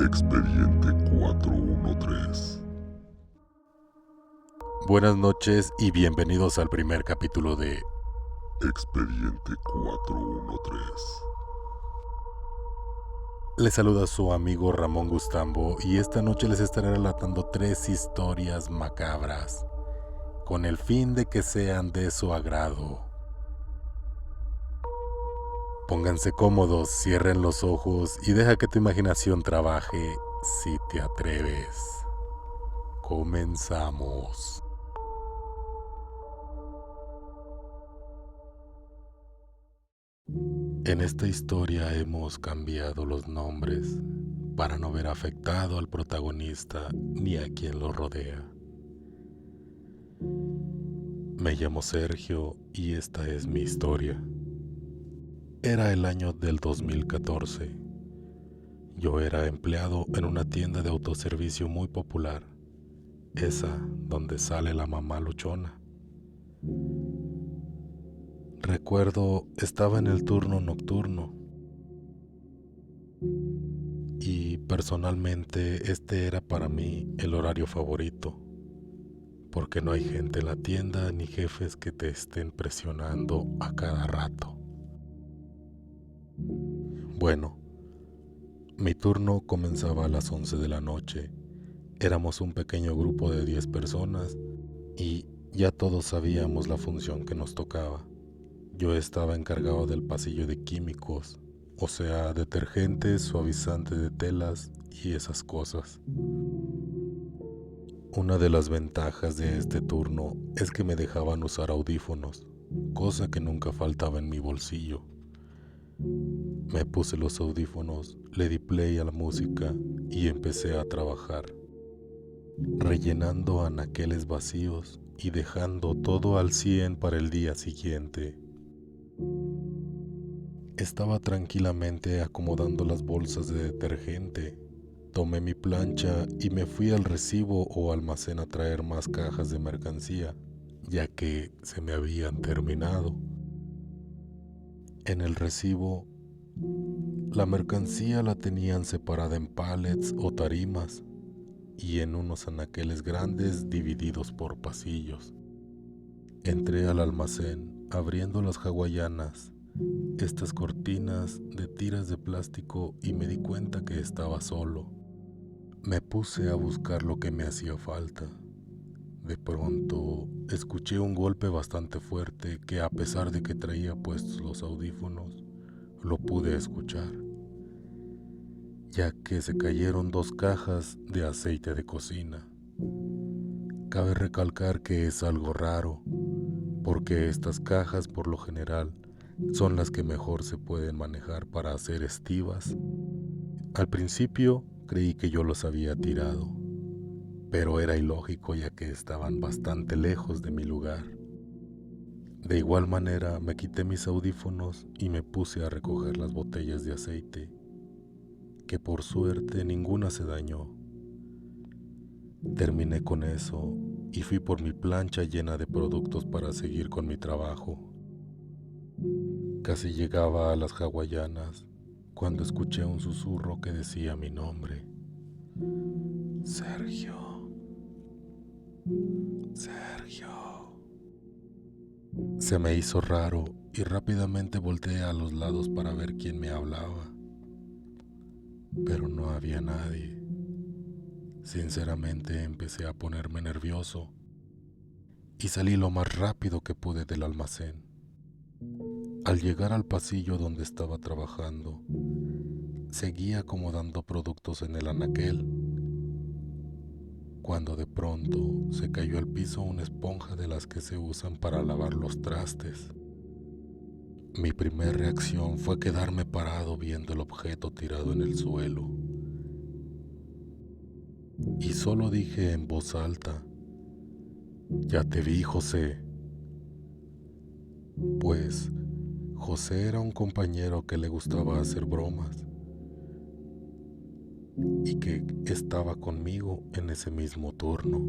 Expediente 413. Buenas noches y bienvenidos al primer capítulo de Expediente 413. Les saluda su amigo Ramón Gustambo y esta noche les estaré relatando 3 historias macabras con el fin de que sean de su agrado. Pónganse cómodos, cierren los ojos y deja que tu imaginación trabaje si te atreves. Comenzamos. En esta historia hemos cambiado los nombres para no ver afectado al protagonista ni a quien lo rodea. Me llamo Sergio y esta es mi historia. Era el año del 2014. Yo era empleado en una tienda de autoservicio muy popular, esa donde sale la mamá luchona. Recuerdo, estaba en el turno nocturno y personalmente este era para mí el horario favorito, porque no hay gente en la tienda ni jefes que te estén presionando a cada rato. Bueno, mi turno comenzaba a las 11 de la noche. Éramos un pequeño grupo de 10 personas y ya todos sabíamos la función que nos tocaba. Yo estaba encargado del pasillo de químicos, o sea, detergentes, suavizantes de telas y esas cosas. Una de las ventajas de este turno es que me dejaban usar audífonos, cosa que nunca faltaba en mi bolsillo. Me puse los audífonos, le di play a la música y empecé a trabajar, rellenando anaqueles vacíos y dejando todo al 100 para el día siguiente. Estaba tranquilamente acomodando las bolsas de detergente. Tomé mi plancha y me fui al recibo o almacén a traer más cajas de mercancía, ya que se me habían terminado. En el recibo, la mercancía la tenían separada en pallets o tarimas y en unos anaqueles grandes divididos por pasillos. Entré al almacén abriendo las hawaianas, estas cortinas de tiras de plástico, y me di cuenta que estaba solo. Me puse a buscar lo que me hacía falta. De pronto escuché un golpe bastante fuerte que, a pesar de que traía puestos los audífonos, lo pude escuchar, ya que se cayeron 2 cajas de aceite de cocina. Cabe recalcar que es algo raro, porque estas cajas por lo general son las que mejor se pueden manejar para hacer estivas. Al principio creí que yo los había tirado, pero era ilógico ya que estaban bastante lejos de mi lugar. De igual manera me quité mis audífonos y me puse a recoger las botellas de aceite, que por suerte ninguna se dañó. Terminé con eso y fui por mi plancha llena de productos para seguir con mi trabajo. Casi llegaba a las hawaianas cuando escuché un susurro que decía mi nombre. Sergio. Sergio. Se me hizo raro y rápidamente volteé a los lados para ver quién me hablaba, pero no había nadie. Sinceramente empecé a ponerme nervioso y salí lo más rápido que pude del almacén. Al llegar al pasillo donde estaba trabajando, seguía acomodando productos en el anaquel, cuando de pronto se cayó al piso una esponja de las que se usan para lavar los trastes. Mi primera reacción fue quedarme parado viendo el objeto tirado en el suelo. Y solo dije en voz alta: «Ya te vi, José». Pues José era un compañero que le gustaba hacer bromas y que estaba conmigo en ese mismo turno.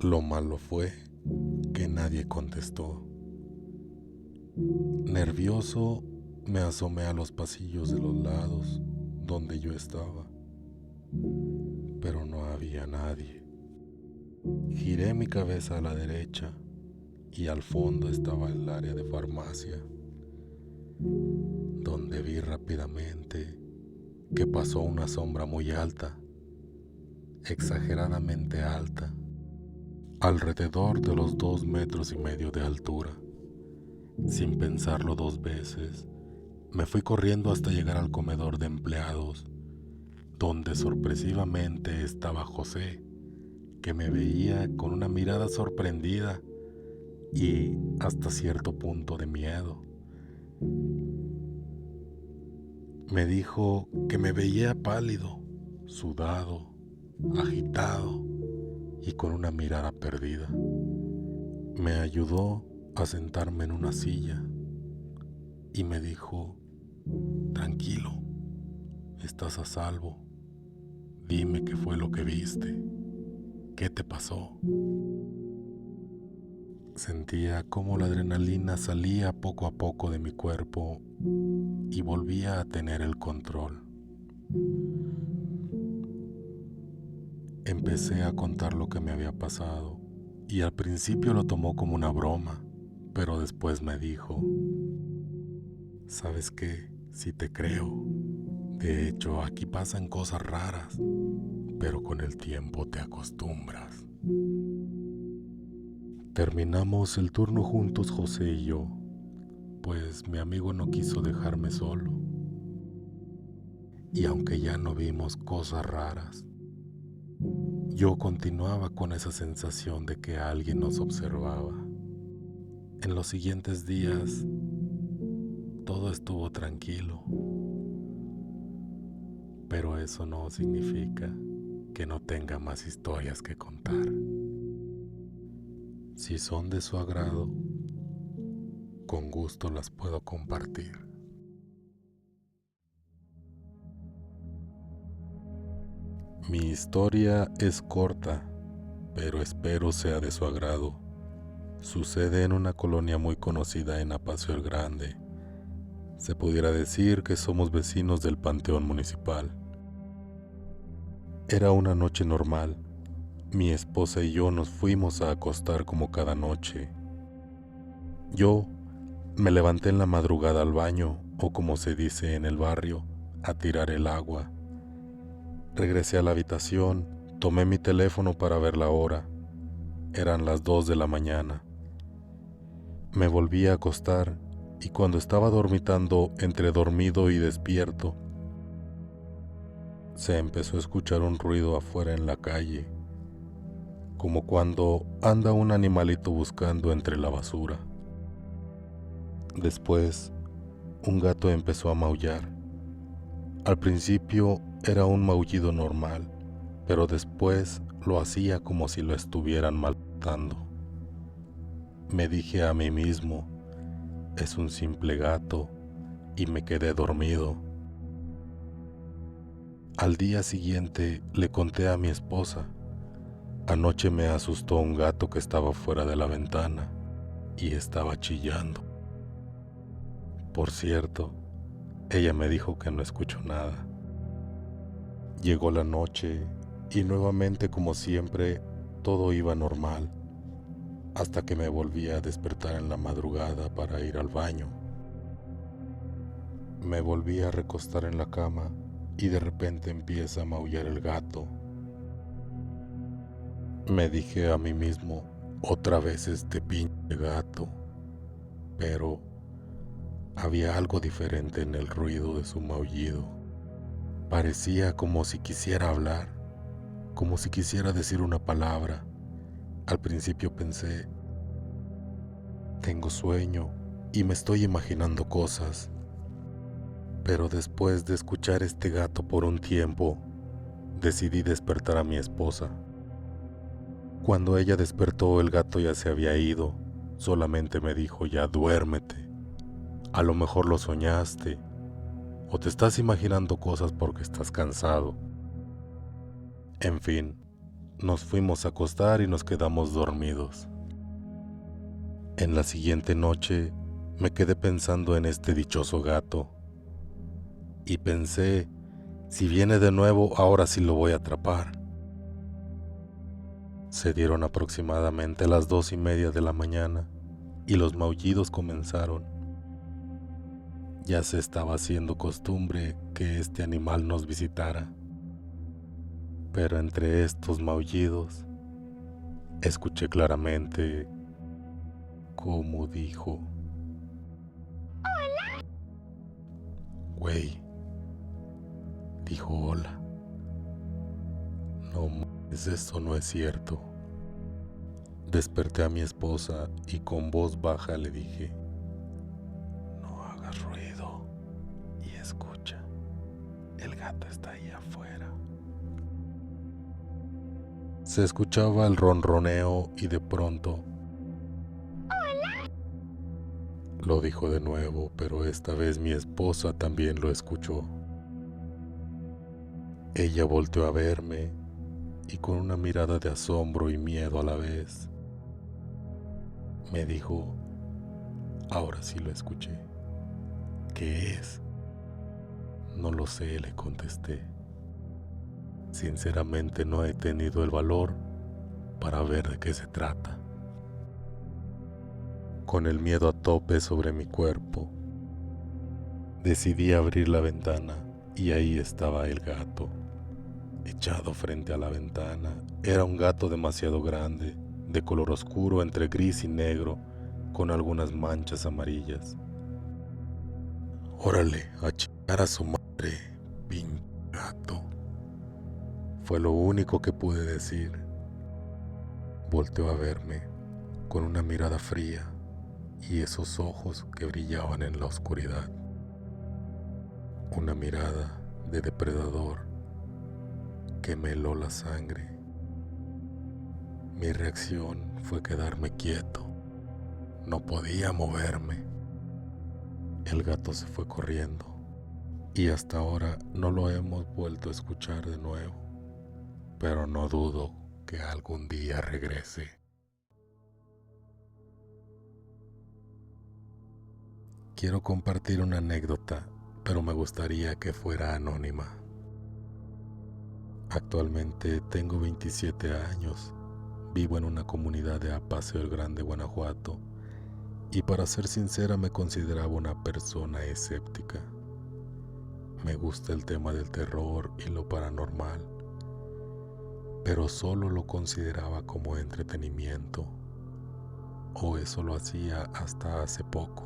Lo malo fue que nadie contestó. Nervioso, me asomé a los pasillos de los lados, donde yo estaba, pero no había nadie. Giré mi cabeza a la derecha y al fondo estaba el área de farmacia, donde vi rápidamente que pasó una sombra muy alta, exageradamente alta, alrededor de los 2,5 metros de altura. Sin pensarlo 2 veces, me fui corriendo hasta llegar al comedor de empleados, donde sorpresivamente estaba José, que me veía con una mirada sorprendida y hasta cierto punto de miedo. Me dijo que me veía pálido, sudado, agitado y con una mirada perdida. Me ayudó a sentarme en una silla y me dijo: tranquilo, estás a salvo, dime qué fue lo que viste, qué te pasó. Sentía cómo la adrenalina salía poco a poco de mi cuerpo y volvía a tener el control. Empecé a contar lo que me había pasado y al principio lo tomó como una broma, pero después me dijo: ¿sabes qué? Sí te creo. De hecho, aquí pasan cosas raras, pero con el tiempo te acostumbras. Terminamos el turno juntos José y yo, pues mi amigo no quiso dejarme solo. Y aunque ya no vimos cosas raras, yo continuaba con esa sensación de que alguien nos observaba. En los siguientes días, todo estuvo tranquilo, pero eso no significa que no tenga más historias que contar. Si son de su agrado, con gusto las puedo compartir. Mi historia es corta, pero espero sea de su agrado. Sucede en una colonia muy conocida en Apacio el Grande. Se pudiera decir que somos vecinos del Panteón Municipal. Era una noche normal. Mi esposa y yo nos fuimos a acostar como cada noche. Yo me levanté en la madrugada al baño, o como se dice en el barrio, a tirar el agua. Regresé a la habitación, tomé mi teléfono para ver la hora. Eran las 2 de la mañana. Me volví a acostar y cuando estaba dormitando entre dormido y despierto, se empezó a escuchar un ruido afuera en la calle, como cuando anda un animalito buscando entre la basura. Después, un gato empezó a maullar. Al principio era un maullido normal, pero después lo hacía como si lo estuvieran maltratando. Me dije a mí mismo: es un simple gato, y me quedé dormido. Al día siguiente le conté a mi esposa: anoche me asustó un gato que estaba fuera de la ventana y estaba chillando. Por cierto, ella me dijo que no escuchó nada. Llegó la noche y nuevamente, como siempre, todo iba normal, hasta que me volví a despertar en la madrugada para ir al baño. Me volví a recostar en la cama y de repente empieza a maullar el gato. Me dije a mí mismo: otra vez este pinche gato. Pero había algo diferente en el ruido de su maullido. Parecía como si quisiera hablar, como si quisiera decir una palabra. Al principio pensé: tengo sueño y me estoy imaginando cosas. Pero después de escuchar este gato por un tiempo, decidí despertar a mi esposa. Cuando ella despertó, el gato ya se había ido. Solamente me dijo: ya duérmete. A lo mejor lo soñaste, o te estás imaginando cosas porque estás cansado. En fin, nos fuimos a acostar y nos quedamos dormidos. En la siguiente noche me quedé pensando en este dichoso gato y pensé Si viene de nuevo, ahora sí lo voy a atrapar. Se dieron aproximadamente las 2:30 de la mañana y los maullidos comenzaron. Ya se estaba haciendo costumbre que este animal nos visitara. Pero entre estos maullidos, escuché claramente cómo dijo: güey, dijo hola. No mames, eso no es cierto. Desperté a mi esposa y con voz baja le dije: no hagas ruido y escucha, el gato está ahí afuera. Se escuchaba el ronroneo y de pronto lo dijo de nuevo, pero esta vez mi esposa también lo escuchó. Ella volteó a verme y con una mirada de asombro y miedo a la vez, me dijo: ahora sí lo escuché. ¿Qué es? No lo sé, le contesté. Sinceramente no he tenido el valor para ver de qué se trata. Con el miedo a tope sobre mi cuerpo, decidí abrir la ventana y ahí estaba el gato, echado frente a la ventana. Era un gato demasiado grande, de color oscuro entre gris y negro, con algunas manchas amarillas. Órale, a chingar a su madre, pinche gato. Fue lo único que pude decir. Volteó a verme con una mirada fría y esos ojos que brillaban en la oscuridad. Una mirada de depredador que me heló la sangre. Mi reacción fue quedarme quieto. No podía moverme. El gato se fue corriendo y hasta ahora no lo hemos vuelto a escuchar de nuevo, pero no dudo que algún día regrese. Quiero compartir una anécdota, pero me gustaría que fuera anónima. Actualmente tengo 27 años, vivo en una comunidad de Apaseo el Grande, Guanajuato, y para ser sincera me consideraba una persona escéptica. Me gusta el tema del terror y lo paranormal, pero solo lo consideraba como entretenimiento, o eso lo hacía hasta hace poco.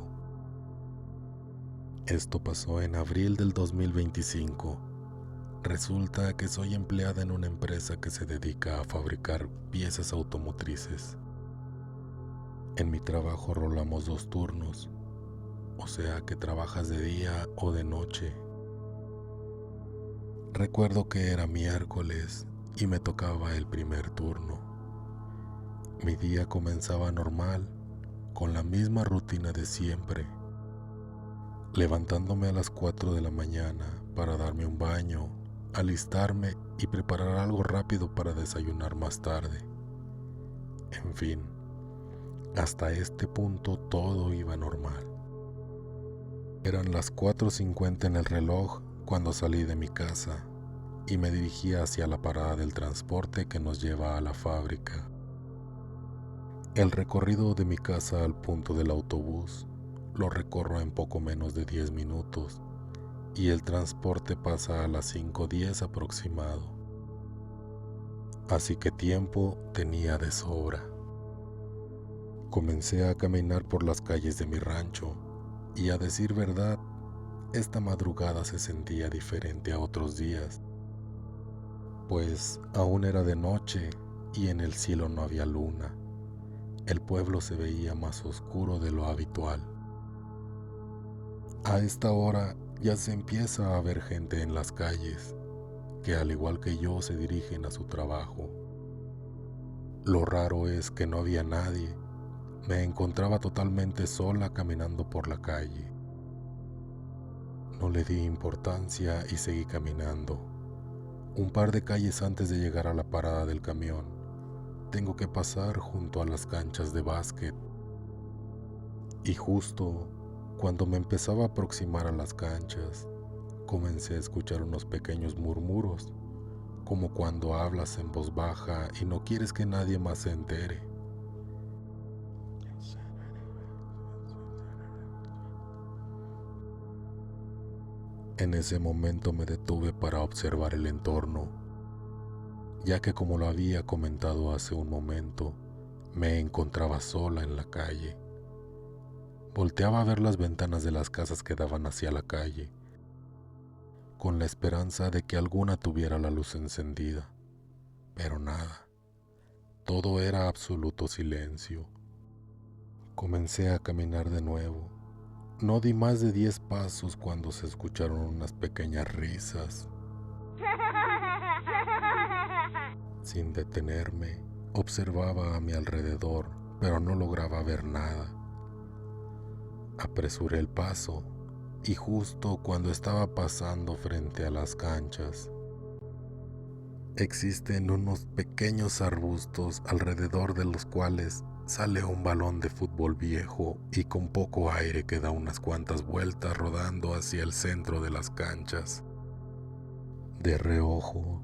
Esto pasó en abril del 2025. Resulta que soy empleada en una empresa que se dedica a fabricar piezas automotrices. En mi trabajo rolamos 2 turnos, o sea que trabajas de día o de noche. Recuerdo que era miércoles y me tocaba el primer turno. Mi día comenzaba normal, con la misma rutina de siempre. Levantándome a las 4 de la mañana para darme un baño, alistarme y preparar algo rápido para desayunar más tarde. En fin, hasta este punto todo iba normal. Eran las 4:50 en el reloj cuando salí de mi casa y me dirigía hacia la parada del transporte que nos lleva a la fábrica. El recorrido de mi casa al punto del autobús lo recorro en poco menos de 10 minutos y el transporte pasa a las 5:10 aproximado. Así que tiempo tenía de sobra. Comencé a caminar por las calles de mi rancho y, a decir verdad, esta madrugada se sentía diferente a otros días, pues aún era de noche y en el cielo no había luna. El pueblo se veía más oscuro de lo habitual. A esta hora ya se empieza a ver gente en las calles, que al igual que yo se dirigen a su trabajo. Lo raro es que no había nadie. Me encontraba totalmente sola caminando por la calle. No le di importancia y seguí caminando. Un par de calles antes de llegar a la parada del camión, tengo que pasar junto a las canchas de básquet. Y justo cuando me empezaba a aproximar a las canchas, comencé a escuchar unos pequeños murmuros, como cuando hablas en voz baja y no quieres que nadie más se entere. En ese momento me detuve para observar el entorno, ya que como lo había comentado hace un momento, me encontraba sola en la calle. Volteaba a ver las ventanas de las casas que daban hacia la calle, con la esperanza de que alguna tuviera la luz encendida, pero nada. Todo era absoluto silencio. Comencé a caminar de nuevo. No di más de 10 pasos cuando se escucharon unas pequeñas risas. Sin detenerme, observaba a mi alrededor, pero no lograba ver nada. Apresuré el paso y justo cuando estaba pasando frente a las canchas, existen unos pequeños arbustos alrededor de los cuales sale un balón de fútbol viejo y con poco aire que da unas cuantas vueltas rodando hacia el centro de las canchas. De reojo,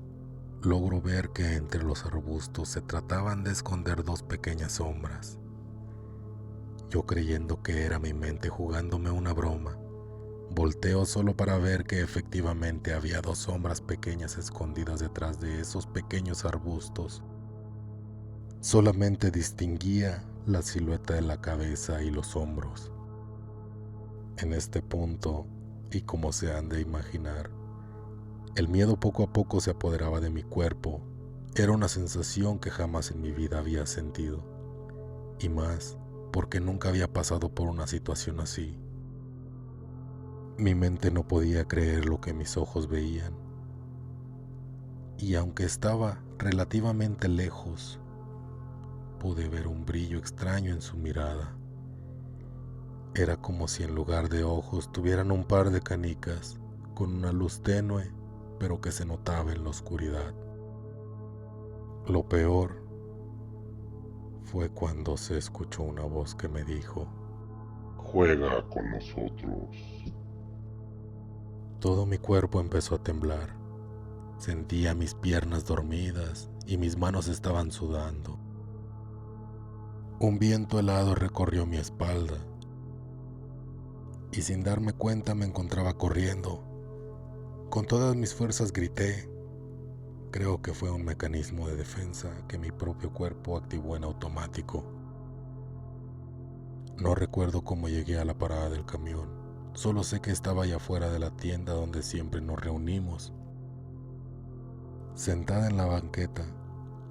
logro ver que entre los arbustos se trataban de esconder dos pequeñas sombras. Yo creyendo que era mi mente jugándome una broma, volteo solo para ver que efectivamente había dos sombras pequeñas escondidas detrás de esos pequeños arbustos. Solamente distinguía la silueta de la cabeza y los hombros. En este punto, y como se han de imaginar, el miedo poco a poco se apoderaba de mi cuerpo. Era una sensación que jamás en mi vida había sentido, y más porque nunca había pasado por una situación así. Mi mente no podía creer lo que mis ojos veían, y aunque estaba relativamente lejos, pude ver un brillo extraño en su mirada. Era como si en lugar de ojos tuvieran un par de canicas con una luz tenue, pero que se notaba en la oscuridad. Lo peor fue cuando se escuchó una voz que me dijo: Juega con nosotros. Todo mi cuerpo empezó a temblar. Sentía mis piernas dormidas y mis manos estaban sudando. Un viento helado recorrió mi espalda y sin darme cuenta me encontraba corriendo. Con todas mis fuerzas grité. Creo que fue un mecanismo de defensa que mi propio cuerpo activó en automático. No recuerdo cómo llegué a la parada del camión. Solo sé que estaba allá afuera de la tienda donde siempre nos reunimos. Sentada en la banqueta,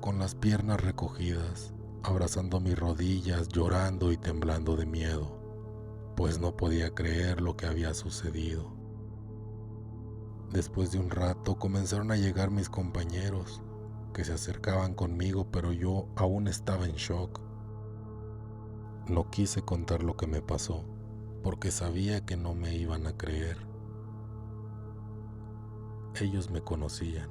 con las piernas recogidas, abrazando mis rodillas, llorando y temblando de miedo, pues no podía creer lo que había sucedido. Después de un rato comenzaron a llegar mis compañeros, que se acercaban conmigo, pero yo aún estaba en shock. No quise contar lo que me pasó, porque sabía que no me iban a creer. Ellos me conocían.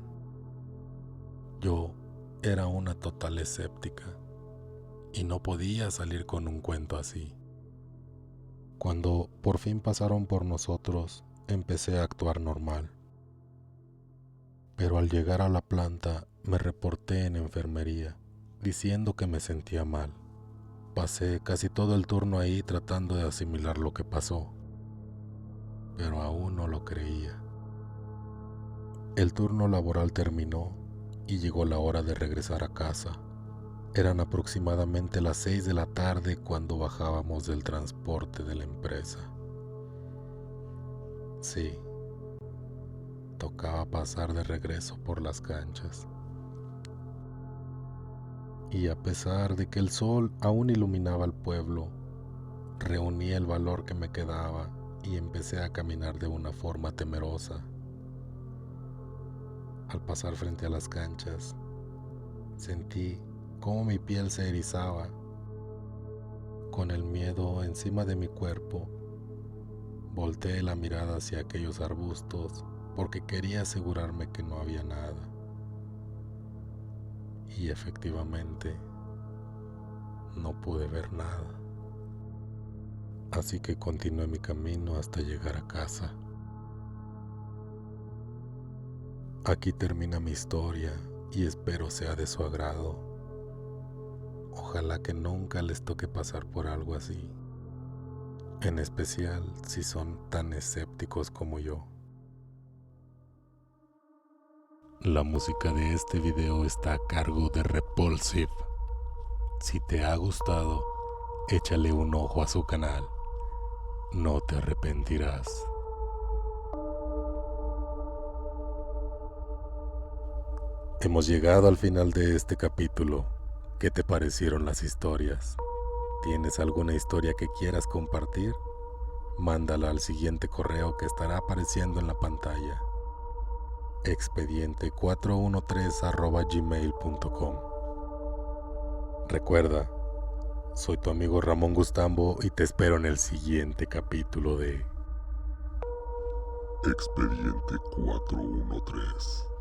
Yo era una total escéptica y no podía salir con un cuento así. Cuando por fin pasaron por nosotros, empecé a actuar normal. Pero al llegar a la planta me reporté en enfermería, diciendo que me sentía mal. Pasé casi todo el turno ahí tratando de asimilar lo que pasó, pero aún no lo creía. El turno laboral terminó y llegó la hora de regresar a casa. Eran aproximadamente las 6 de la tarde cuando bajábamos del transporte de la empresa. Sí, tocaba pasar de regreso por las canchas. Y a pesar de que el sol aún iluminaba el pueblo, reuní el valor que me quedaba y empecé a caminar de una forma temerosa. Al pasar frente a las canchas, sentí cómo mi piel se erizaba. Con el miedo encima de mi cuerpo, volteé la mirada hacia aquellos arbustos porque quería asegurarme que no había nada. Y efectivamente, no pude ver nada. Así que continué mi camino hasta llegar a casa. Aquí termina mi historia y espero sea de su agrado. Ojalá que nunca les toque pasar por algo así, en especial si son tan escépticos como yo. La música de este video está a cargo de Repulsive. Si te ha gustado, échale un ojo a su canal. No te arrepentirás. Hemos llegado al final de este capítulo. ¿Qué te parecieron las historias? ¿Tienes alguna historia que quieras compartir? Mándala al siguiente correo que estará apareciendo en la pantalla: expediente413@gmail.com. Recuerda, soy tu amigo Ramón Gustambo y te espero en el siguiente capítulo de Expediente 413.